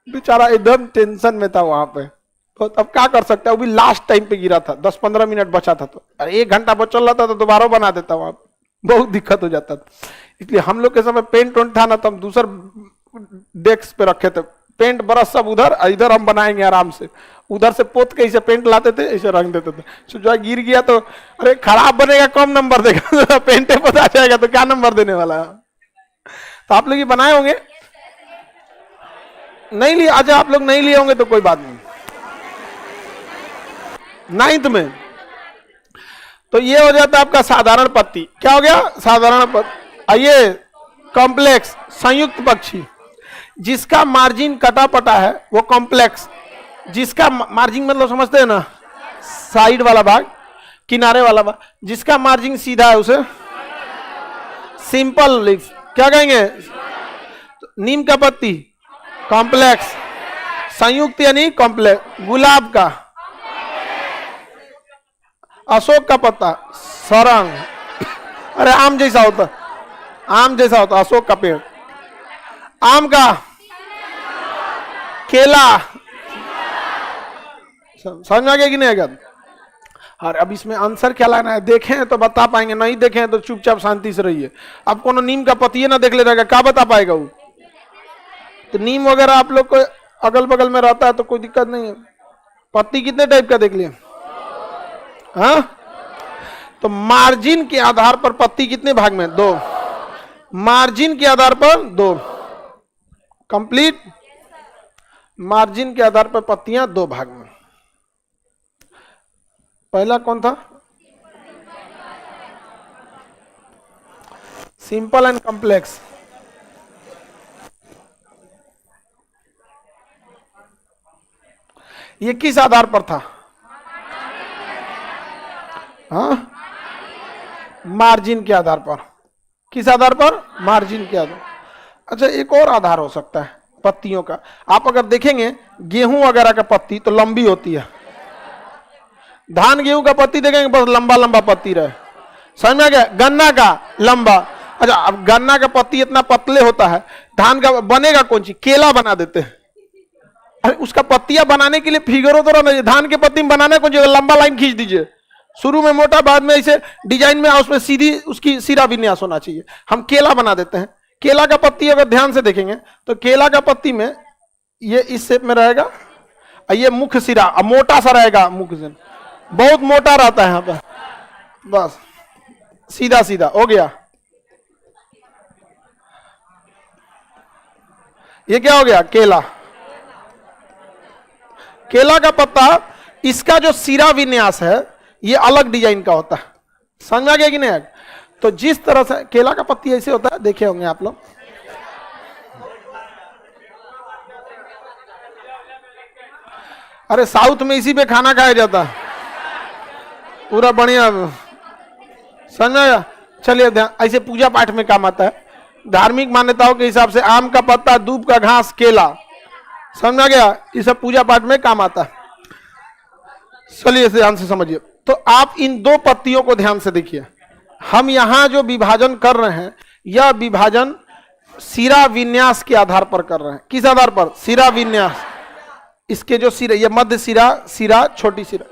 बेचारा एकदम टेंशन में था वहां पे। तो अब क्या कर सकता है, वो भी लास्ट टाइम पे गिरा था, 10-15 मिनट बचा था। तो अरे 1 घंटा बचल रहा था तो दोबारा बना देता, वहां बहुत दिक्कत हो जाता था। इसलिए हम लोग के समय पेंट वेंट था ना, तो हम दूसर डेस्क पे रखे थे पेंट ब्रश सब उधर, इधर हम बनाएंगे आराम से। उधर से पोत के ऐसे पेंट लाते थे, ऐसे रंग देते थे। तो जो गिर गया तो अरे खराब बनेगा, कम नंबर देगा पेंटे पता जाएगा तो क्या नंबर देने वाला है। तो आप लोग ये बनाए होंगे, नहीं लिए? अच्छा, आप लोग नहीं लिए होंगे तो कोई बात नहीं। 9th में तो ये हो जाता है आपका साधारण पत्ती। क्या हो गया? साधारण पत्ती। आइए, कॉम्प्लेक्स संयुक्त पक्षी, जिसका मार्जिन कटा पटा है वो कॉम्प्लेक्स। जिसका मार्जिन मतलब समझते हैं ना, साइड वाला भाग, किनारे वाला भाग। जिसका मार्जिन सीधा है उसे सिंपल लीफ क्या कहेंगे? नीम का पत्ती कॉम्प्लेक्स, संयुक्त यानी कॉम्प्लेक्स। गुलाब का, अशोक का पत्ता सरंग, अरे आम जैसा होता, आम जैसा होता अशोक का पेड़। आम का केला, समझ में आ गया कि नहीं आ गया? और अब इसमें आंसर क्या लाना है? देखें तो बता पाएंगे, नहीं देखें तो चुपचाप शांति से रहिए। अब कोनो नीम का पत्ती ना देख ले रहेगा, क्या बता पाएगा वो? तो नीम वगैरह आप लोग को अगल बगल में रहता है तो कोई दिक्कत नहीं है। पत्ती कितने टाइप का देख लिया? हाँ, तो मार्जिन के आधार पर पत्ती कितने भाग में? 2। मार्जिन के आधार पर 2, कंप्लीट। मार्जिन के आधार पर पत्तियां 2 भाग में। पहला कौन था? Simple and complex. ये किस आधार पर था? हाँ, मार्जिन के आधार पर। किस आधार पर? मार्जिन के आधार। अच्छा, एक और आधार हो सकता है पत्तियों का। आप अगर देखेंगे गेहूं वगैरह का पत्ती तो लंबी होती है, धान गेहूं का पत्ती देखेंगे बस लंबा लंबा पत्ती रहे। समझ में आ गया? गन्ना का लंबा। अच्छा, अब गन्ना का पत्ती इतना पतले होता है, धान का बनेगा कौन सी? केला बना देते हैं। अरे उसका पत्तियां बनाने के लिए फिगरो तो रहना। धान के पत्ती में बनाना कौन सी? लंबा लाइन खींच दीजिए, शुरू में मोटा, बाद में इसे डिजाइन में उसमें सीधी उसकी सिरा विन्यास होना चाहिए। हम केला बना देते हैं। केला का पत्ती अगर ध्यान से देखेंगे तो केला का पत्ती में ये इस शेप में रहेगा, ये मुख्य सिरा मोटा सा रहेगा, मुख्य से बहुत मोटा रहता है यहाँ पर, बस सीधा सीधा हो गया। ये क्या हो गया? केला। केला का पत्ता, इसका जो सिरा विन्यास है ये अलग डिजाइन का होता है। समझ आ गया कि नहीं? तो जिस तरह से केला का पत्ती ऐसे होता है, देखे होंगे आप लोग। अरे साउथ में इसी पे खाना खाया जाता है, पूरा बढ़िया। समझ में आया? चलिए ध्यान, ऐसे पूजा पाठ में काम आता है। धार्मिक मान्यताओं के हिसाब से आम का पत्ता, दूब का घास, केला, समझ आ गया? ये सब पूजा पाठ में काम आता है। चलिए ध्यान से समझिए। तो आप इन 2 पत्तियों को ध्यान से देखिए। हम यहां जो विभाजन कर रहे हैं, यह विभाजन सिरा विन्यास के आधार पर कर रहे हैं। किस आधार पर? सिरा विन्यास। इसके जो सिरा, ये मध्य सिरा, सिरा, छोटी सिरा,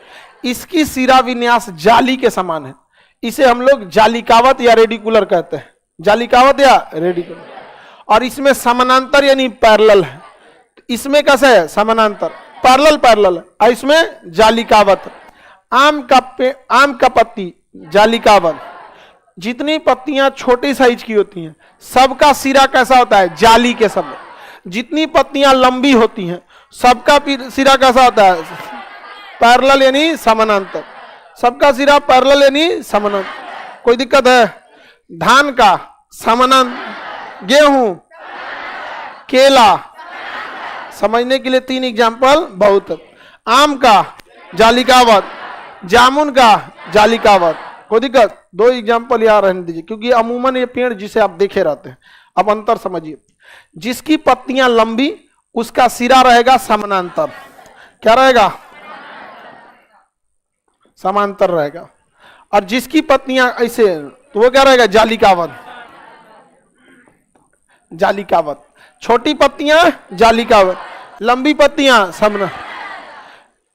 इसकी सिरा विन्यास जाली के समान है। इसे हम लोग जालिकावत या रेडिकुलर कहते हैं। जालिकावत या रेडिकुलर। और इसमें समानांतर यानी पैरेलल है। इसमें कैसे है? समानांतर, पैरेलल पैरेलल, और इसमें जालिकावत। आम का पत्ती जालिकावत। जितनी पत्तियां छोटी साइज की होती हैं सबका सिरा कैसा होता है? जाली के सब। जितनी पत्तियां लंबी होती हैं सबका सिरा कैसा होता है? पैरेलल यानी समानांतर। सबका सिरा पैरेलल यानी समानांतर। कोई दिक्कत है? धान का समानांतर, गेहूं, केला, समझने के लिए 3 एग्जाम्पल बहुत। आम का जालिकावत, जामुन का जालिकावत। कोई दिक्कत? 2 एग्जाम्पल याद रहने दीजिए, क्योंकि अमूमन ये पेड़ जिसे आप देखे रहते हैं। अब अंतर समझिए। जिसकी पत्तियां लंबी उसका सिरा रहेगा समानांतर। क्या रहेगा? समांतर रहेगा। और जिसकी पत्तियां ऐसे तो वो क्या रहेगा? जालिकावत। जालिकावत। छोटी पत्तियां जालिकावत, लंबी पत्तियां समना।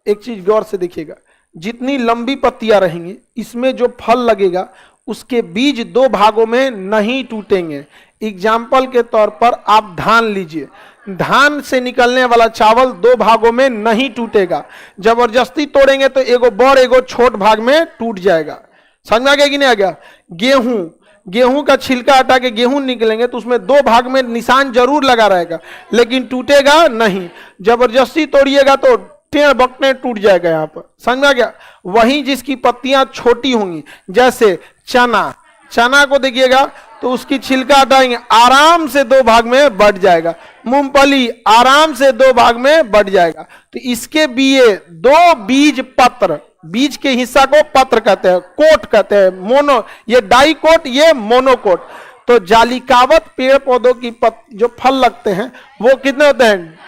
एक चीज गौर से देखिएगा, जितनी लंबी पत्तियां रहेंगी इसमें जो फल लगेगा उसके बीज 2 भागों में नहीं टूटेंगे। एग्जाम्पल के तौर पर आप धान लीजिए, धान से निकलने वाला चावल 2 भागों में नहीं टूटेगा। जबरदस्ती तोड़ेंगे तो एगो बड़ एगो छोट भाग में टूट जाएगा। समझ में आ गया कि नहीं आ गया? गेहूं, गेहूं का छिलका हटा के गेहूं निकलेंगे तो उसमें 2 भाग में निशान जरूर लगा रहेगा, लेकिन टूटेगा नहीं। जबरदस्ती तोड़िएगा तो टेढ़ बकने टूट जाएगा। यहाँ पर समझ में आ गया। वहीं जिसकी पत्तियां छोटी होंगी, जैसे चना, चना को देखिएगा तो उसकी छिलका हटाएंगे, आराम से 2 भाग में बढ़ जाएगा। मूंगफली आराम से 2 भाग में बढ़ जाएगा। तो इसके बीए 2 बीज पत्र, बीज के हिस्सा को पत्र कहते हैं, कोट कहते हैं, मोनो, ये डाई कोट, ये मोनोकोट। तो जालिकावत पेड़ पौधों की जो फल लगते हैं वो कितने होते हैं?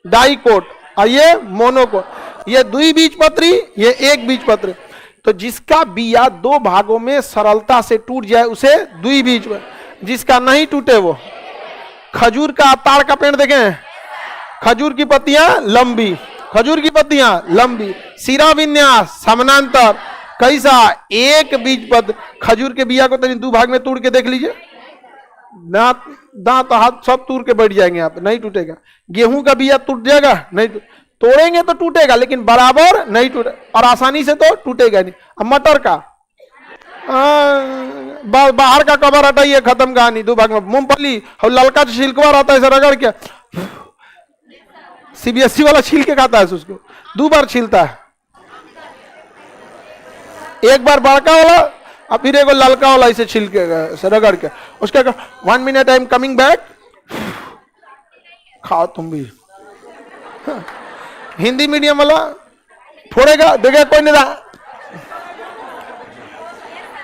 डाई कोट, और ये मोनोकोट। ये 2 बीज पत्री, ये 1 बीज पत्री। तो जिसका बिया 2 भागों में सरलता से टूट जाए उसे 2 बीज, जिसका नहीं टूटे वो। खजूर का ताड़ का पेड़ देखें, खजूर की पत्तियां लंबी, खजूर की पत्तियां लंबी, सिरा विन्यास समानांतर, कैसा? 1 बीज पद। खजूर के बिया को तनी 2 भाग में तोड़ के देख लीजिए, दांत दांत हाथ सब तोड़ के बैठ जाएंगे, आप नहीं टूटेगा। गेहूं का बिया टूट जाएगा? नहीं, तोड़ेंगे तो टूटेगा, लेकिन बराबर नहीं टूटे, और आसानी से तो टूटेगा नहीं। अब मटर का बाहर का कवर हटाइए, खत्म कहानी, 2 भाग में। मूंगफली और ललका छिलका रहता है, सर रगड़ के सीबीएसई वाला छील के खाता है, उसको 2 बार छीलता है, एक बार बड़का वाला और फिर एक ललका वाला, इसे छील के रगड़ के। उसका 1 minute I am coming back, खाओ तुम भी। हिंदी मीडियम वाला फोड़ेगा, देखेगा कोई नहीं रहा।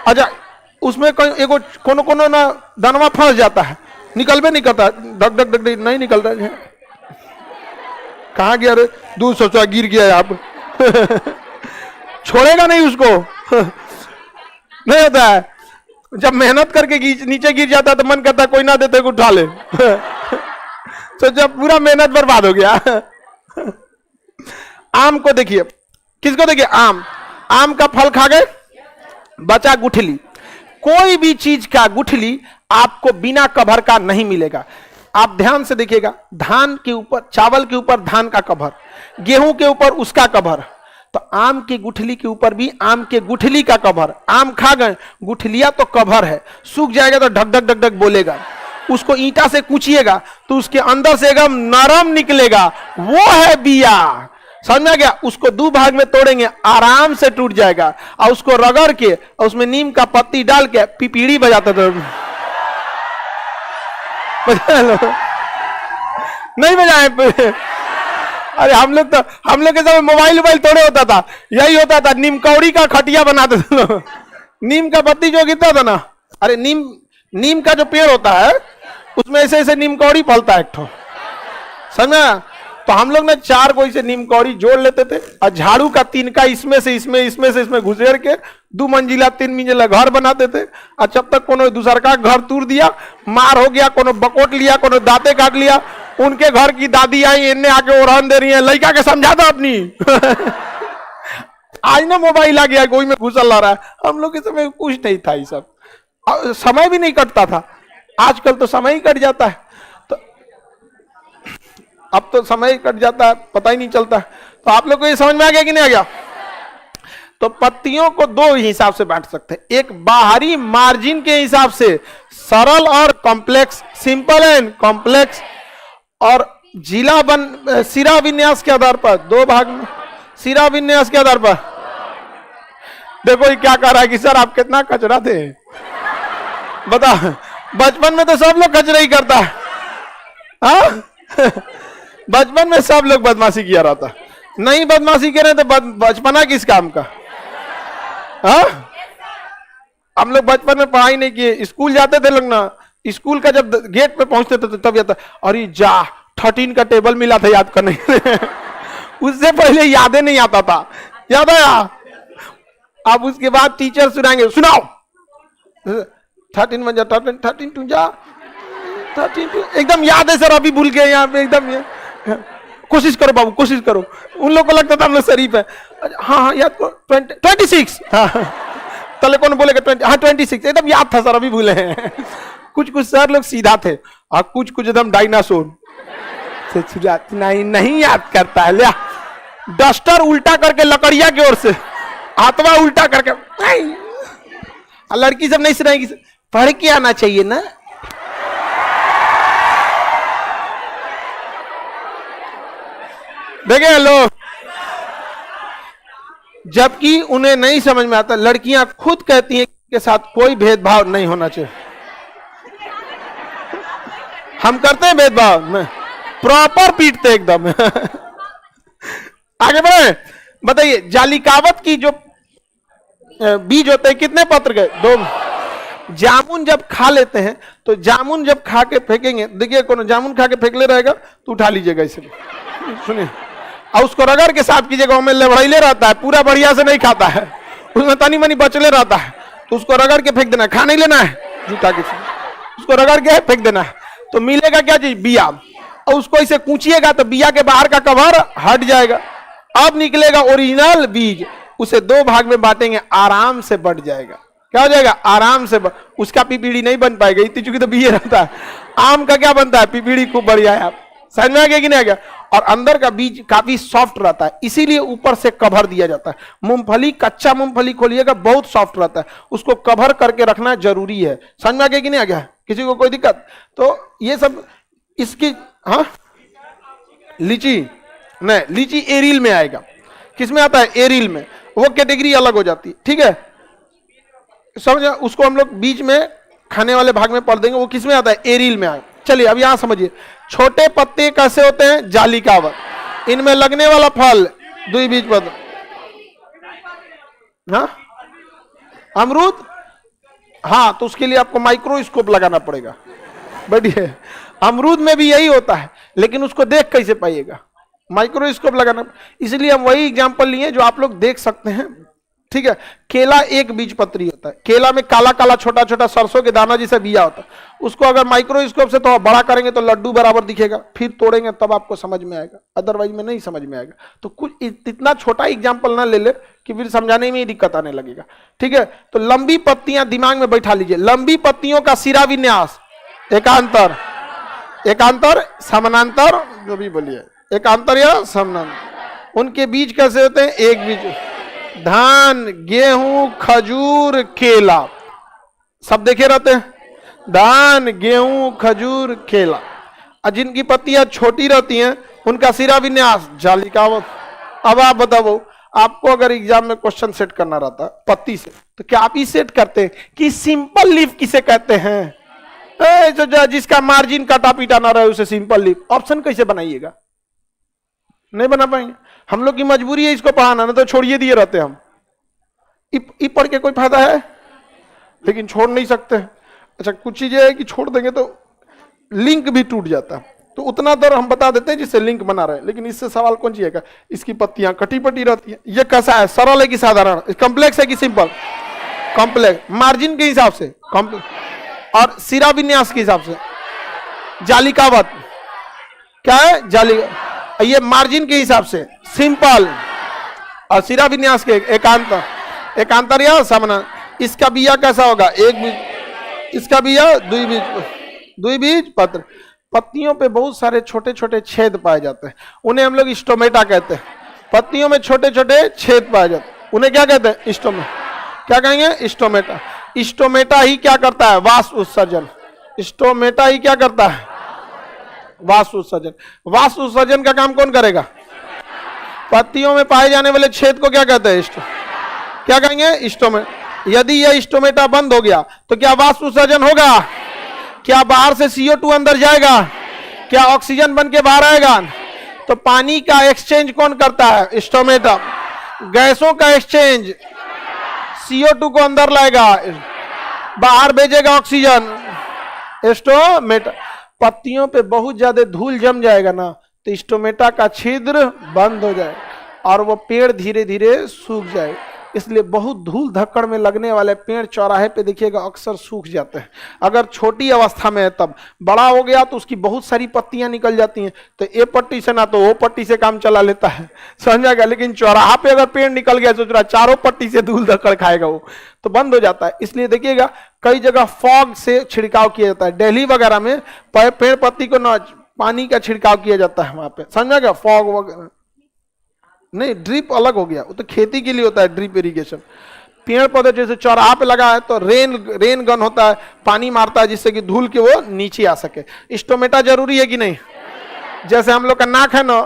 अच्छा, उसमें कोई एगो कोनो कोनो ना दानवा फंस जाता है, निकलबे नहीं करता, डग डग डग नहीं निकल रहा है। कहाँ गया रे? दूध सोचा गिर गया आप। छोड़ेगा नहीं उसको। नहीं होता है, जब मेहनत करके नीचे गिर जाता है तो मन करता है कोई ना देते को उठा ले। तो जब पूरा मेहनत बर्बाद हो गया। आम को देखिए, किसको देखिए? आम, आम का फल खा गए, बचा गुठली। कोई भी चीज का गुठली आपको बिना कवर का नहीं मिलेगा। आप ध्यान से देखिएगा, धान के ऊपर, चावल के ऊपर धान का कवर, गेहूं के ऊपर उसका कवर, तो आम की गुठली के ऊपर भी आम के गुठली का कवर। आम खा गए, गुठलिया तो कवर है, सूख जाएगा तो ढक ढक ढक ढक बोलेगा। उसको ईंटा से कूचिएगा तो उसके अंदर से एकदम नरम निकलेगा, वो है बिया। समझ में आ गया? उसको 2 भाग में तोड़ेंगे, आराम से टूट जाएगा। और उसको रगड़ के और उसमें नीम का पत्ती डाल के पिपीड़ी बजाते थे। नहीं बजाए? अरे हम लोग के समय मोबाइल तोड़े होता था, यही होता था, नीम कौड़ी का खटिया बनाते थे। नीम का पत्ती जो गिरता था ना, अरे नीम का जो पेड़ होता है उसमें ऐसे ऐसे नीम कौड़ी पलता है एक ठो, समझा? तो हम लोग ने 4 कोई से नीम कौड़ी जोड़ लेते थे और झाड़ू का 3 का इसमें से इसमें घुसेड़ के 2 मंजिला 3 मंजिला घर बनाते थे। और जब तक कोनो दूसर का घर तोड़ दिया, मार हो गया, कोनो बकोट लिया, कोनो दांते काट लिया, उनके घर की दादी आई, इन्हें आके ओरहन दे रही है, लड़का के समझा दो अपनी। आज ना मोबाइल आ गया, कोई में घुसल ला रहा है। हम लोग के समय कुछ नहीं था, ये सब समय भी नहीं कटता था। आजकल तो समय ही कट जाता है, तो अब तो समय कट जाता है, पता ही नहीं चलता। तो आप लोग को ये समझ में आ गया कि नहीं आ गया? तो पत्तियों को 2 हिसाब से बांट सकते हैं, एक बाहरी मार्जिन के हिसाब से, सरल और कॉम्प्लेक्स, सिंपल एंड कॉम्प्लेक्स, और सिरा विन्यास के आधार पर 2 भाग में, सिरा विन्यास के आधार पर। देखो ये क्या कह रहा है कि सर आप कितना कचरा थे, बता। बचपन में तो सब लोग कचरा ही करता है, हाँ? बचपन में सब लोग बदमाशी किया रहता, नहीं बदमाशी करे तो बचपना किस काम का? हाँ, हम लोग बचपन में पढ़ाई नहीं किए, स्कूल जाते थे लोग ना, स्कूल का जब गेट पे पहुंचते थे तब जाता, अरे जा 13 का टेबल मिला था याद करने। उससे पहले यादें नहीं आता था, याद आया? अब उसके बाद टीचर सुनाएंगे, सुनाओ 13 में जा, 13 टू जा, 13 एकदम याद है सर, अभी भूल गए यहाँ पे एकदम। कोशिश करो बाबू, कोशिश करो। उन लोग को लगता था हम लोग शरीफ है। हाँ याद करो, 26। हाँ, तले कौन बोलेगा 20? हाँ 26 एकदम याद था सर, अभी भूले हैं। कुछ सर लोग सीधा थे और कुछ एकदम डायनासोर नहीं याद करता है। लिया डस्टर उल्टा करके लकड़िया की ओर से, हाथवा उल्टा करके, लड़की सब नहीं सुनाएगी, पढ़ के आना चाहिए ना। देखे लोग, जबकि उन्हें नहीं समझ में आता, लड़कियां खुद कहती हैं के साथ कोई भेदभाव नहीं होना चाहिए। हम करते हैं भेदभाव में, प्रॉपर पीटते एकदम। आगे बढ़े, बताइए जालिकावत की जो बीज होते हैं कितने पत्र गए? 2। जामुन जब खा लेते हैं तो जामुन जब खा के फेंकेंगे, देखिए कौन जामुन खा के फेंक ले रहेगा तो उठा लीजिएगा इसे, सुनिए, और उसको रगड़ के साफ कीजिएगा। वो में लबड़ैले रहता है, पूरा बढ़िया से नहीं खाता है, उसमें तनी मनी बचले रहता है, तो उसको रगड़ के फेंक देना है, खा नहीं लेना है, जूता के उसको रगड़ के फेंक देना है। तो मिलेगा क्या चीज? बिया। और उसको इसे कूचिएगा तो बिया के बाहर का कवर हट जाएगा, अब निकलेगा ओरिजिनल बीज। उसे 2 भाग में बांटेंगे, आराम से बढ़ जाएगा। क्या हो जाएगा? आराम से उसका पीपीड़ी नहीं बन पाएगा, इतनी चूंकि तो बीज रहता है। आम का क्या बनता है? पीपीड़ी खूब बढ़िया है। आप समझ में आ गया कि नहीं आ गया? और अंदर का बीज काफी सॉफ्ट रहता है, इसीलिए ऊपर से कवर दिया जाता है। मूंगफली, कच्चा मूंगफली खोलिएगा बहुत सॉफ्ट रहता है, उसको कवर करके रखना जरूरी है। समझ में आ गया कि नहीं आ गया? किसी को कोई दिक्कत? तो ये सब इसकी, हाँ लीची नहीं, लीची एरिल में आएगा। किस में आता है? एरिल में, वो कैटेगरी अलग हो जाती है, ठीक है, समझ? उसको हम लोग बीच में खाने वाले भाग में पढ़ देंगे, वो किस में आता है? एरिल में आएगा। चलिए अब यहां समझिए, छोटे पत्ते कैसे होते हैं? जालिकावत। इनमें लगने वाला फल द्विबीजपत्र। हाँ, अमरूद, हाँ, तो उसके लिए आपको माइक्रोस्कोप लगाना पड़ेगा। बढ़िया, अमरूद में भी यही होता है, लेकिन उसको देख कैसे पाइएगा? माइक्रोस्कोप लगाना। इसलिए हम वही एग्जांपल लिए जो आप लोग देख सकते हैं, ठीक है। केला एक बीज पत्री होता है, केला में काला काला छोटा छोटा सरसों के दाना जैसा बिया होता है, उसको अगर माइक्रोस्कोप से तो बड़ा करेंगे तो लड्डू बराबर दिखेगा, फिर तोड़ेंगे तब आपको समझ में आएगा, अदरवाइज में नहीं समझ में आएगा। तो कुछ इतना छोटा एग्जाम्पल ना ले ले कि फिर समझाने में ही दिक्कत आने लगेगा, ठीक है। तो लंबी पत्तियां दिमाग में बैठा लीजिए, लंबी पत्तियों का सिरा विन्यास एकांतर, एकांतर समानांतर, जो भी बोलिए, एकांतर या समानांतर। उनके बीज कैसे होते हैं? एक बीज। धान, गेहूं, खजूर, केला, सब देखे रहते हैं, धान, गेहूं, खजूर, केला। और जिनकी पत्तियां छोटी रहती हैं उनका सिरा विन्यास जालिकावत। अब आप बताओ, आपको अगर एग्जाम में क्वेश्चन सेट करना रहता पत्ती से, तो क्या आप ही सेट करते हैं कि सिंपल लीफ किसे कहते हैं? जिसका मार्जिन कटा पीटा ना रहे उसे सिंपल लीफ। ऑप्शन कैसे बनाइएगा? नहीं बना पाएंगे। हम लोग की मजबूरी है इसको पढ़ाना, ना तो छोड़िए दिए रहते हम। पढ़ के कोई फायदा है? लेकिन छोड़ नहीं सकते। अच्छा, कुछ चीजें है कि छोड़ देंगे तो लिंक भी टूट जाता है, तो उतना दर हम बता देते हैं जिससे लिंक बना रहे। लेकिन इससे सवाल कौन चाहिएगा? इसकी पत्तियां कटी पटी रहती है, ये कैसा है? सरल है कि साधारण? कॉम्प्लेक्स है कि सिंपल? कॉम्प्लेक्स। मार्जिन के हिसाब से कॉम्प्लेक्स, और सिरा विन्यास के हिसाब से जालिकावत। क्या है? जालिका। ये मार्जिन के हिसाब से सिंपल, और सिरा विन्यास के एकांतर, एकांतर या समानांतर। इसका बिया कैसा होगा? एक बीज। इसका बिया द्विबीज, द्विबीज पत्र। पत्तियों पे बहुत सारे छोटे छोटे छेद पाए जाते हैं, उन्हें हम लोग स्टोमेटा कहते हैं। पत्तियों में छोटे छोटे छेद पाए जाते हैं, उन्हें क्या कहते हैं? स्टोमेटा। क्या कहेंगे? स्टोमेटा। स्टोमेटा ही क्या करता है? वाष्प उत्सर्जन। स्टोमेटा ही क्या करता है? वाष्प उत्सर्जन। वाष्प उत्सर्जन का काम कौन करेगा? पत्तियों में पाए जाने वाले छेद को क्या कहते हैं? क्या कहेंगे? स्टोमेटा। यदि यह स्टोमेटा बंद हो गया तो क्या वाष्प उत्सर्जन होगा? क्या बाहर से CO2 अंदर जाएगा? क्या ऑक्सीजन बन के बाहर आएगा? तो पानी का एक्सचेंज कौन करता है? स्टोमेटा। गैसों का एक्सचेंज CO2 को अंदर लाएगा, बाहर भेजेगा ऑक्सीजन, स्टोमेटा। पत्तियों पे बहुत ज्यादा धूल जम जाएगा ना, तो स्टोमेटा का छिद्र बंद हो जाए और वो पेड़ धीरे धीरे सूख जाए। इसलिए बहुत धूल धक्कड़ में लगने वाले पेड़ चौराहे पे देखिएगा अक्सर सूख जाते हैं। अगर छोटी अवस्था में है, तब बड़ा हो गया तो उसकी बहुत सारी पत्तियां निकल जाती हैं, तो ए पट्टी से ना तो वो पट्टी से काम चला लेता है, समझा गया। लेकिन चौराहा पे अगर पेड़ निकल गया, सोच रहा चारों पट्टी से धूल धक्कड़ खाएगा वो, तो बंद हो जाता है। इसलिए देखिएगा कई जगह फॉग से छिड़काव किया जाता है। दिल्ली वगैरह में पेड़ पत्ती को न पानी का छिड़काव किया जाता है वहां पे, समझा गया। फॉग वगैरह नहीं, ड्रिप अलग हो गया, वो तो खेती के लिए होता है, ड्रिप इरिगेशन। पेड़ पौधे जैसे चौराहा पे लगा है तो रेन गन होता है, पानी मारता है जिससे कि धूल के वो नीचे आ सके। स्टोमेटा जरूरी है कि नहीं? जैसे हम लोग का नाक है ना,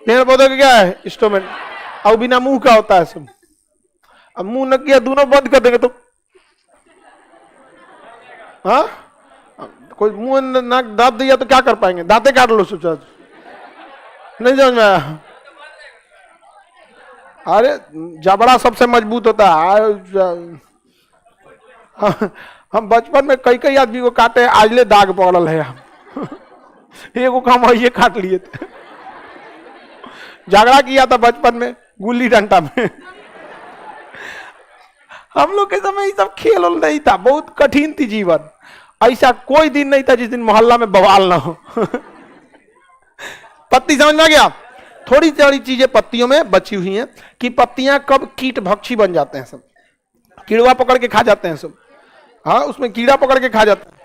पेड़ पौधे का क्या है? स्टोमेटा। और बिना मुंह का होता है सब। अब मुंह न किया, दोनों बंद कर देंगे तो हाँ, कोई मुंह नाक दांत दिया तो क्या कर पाएंगे? दांते काट लो, सोचा नहीं समझ में आया? अरे जबड़ा सबसे मजबूत होता है। हम बचपन में कई कई आदमी को काटे, आजले दाग पड़ल है। हम एगो काम ये काट लिए थे, झगड़ा किया था बचपन में गुल्ली डंडा में। हम लोग के समय ये सब खेल नहीं था, बहुत कठिन थी जीवन। ऐसा कोई दिन नहीं था जिस दिन मोहल्ला में बवाल ना हो। पत्ती समझ में आ गया? थोड़ी थोड़ी चीजें पत्तियों में बची हुई हैं कि पत्तियां कब कीट भक्षी बन जाते हैं, सब कीड़वा पकड़ के खा जाते हैं सब। हाँ, उसमें कीड़ा पकड़ के खा जाता है।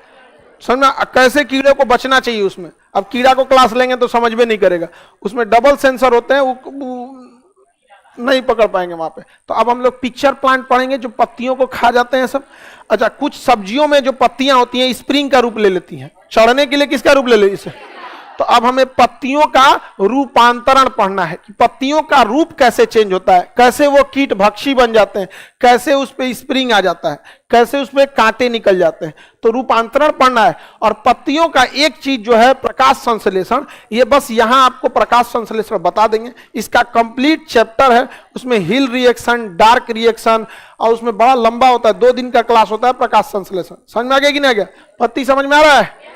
समझना कैसे कीड़े को बचना चाहिए उसमें। अब कीड़ा को क्लास लेंगे तो समझ में नहीं करेगा, उसमें डबल सेंसर होते हैं, वो नहीं पकड़ पाएंगे वहां पे। तो अब हम लोग पिक्चर प्लांट पढ़ेंगे जो पत्तियों को खा जाते हैं सब। अच्छा, कुछ सब्जियों में जो पत्तियां होती हैं स्प्रिंग का रूप ले लेती हैं, चढ़ने के लिए किसका रूप ले लेती है? तो अब हमें पत्तियों का रूपांतरण पढ़ना है कि पत्तियों का रूप कैसे चेंज होता है, कैसे वो कीट भक्षी बन जाते हैं, कैसे उस पे स्प्रिंग आ जाता है, कैसे उस पे कांटे निकल जाते हैं। तो रूपांतरण पढ़ना है। और पत्तियों का एक चीज जो है प्रकाश संश्लेषण, ये बस यहां आपको प्रकाश संश्लेषण बता देंगे। इसका कंप्लीट चैप्टर है, उसमें हिल रिएक्शन, डार्क रिएक्शन, और उसमें बड़ा लंबा होता है, 2 दिन का क्लास होता है प्रकाश संश्लेषण। समझ में आ गया कि नहीं आ गया? पत्ती समझ में आ रहा है?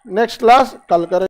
नेक्स्ट क्लास कल करें।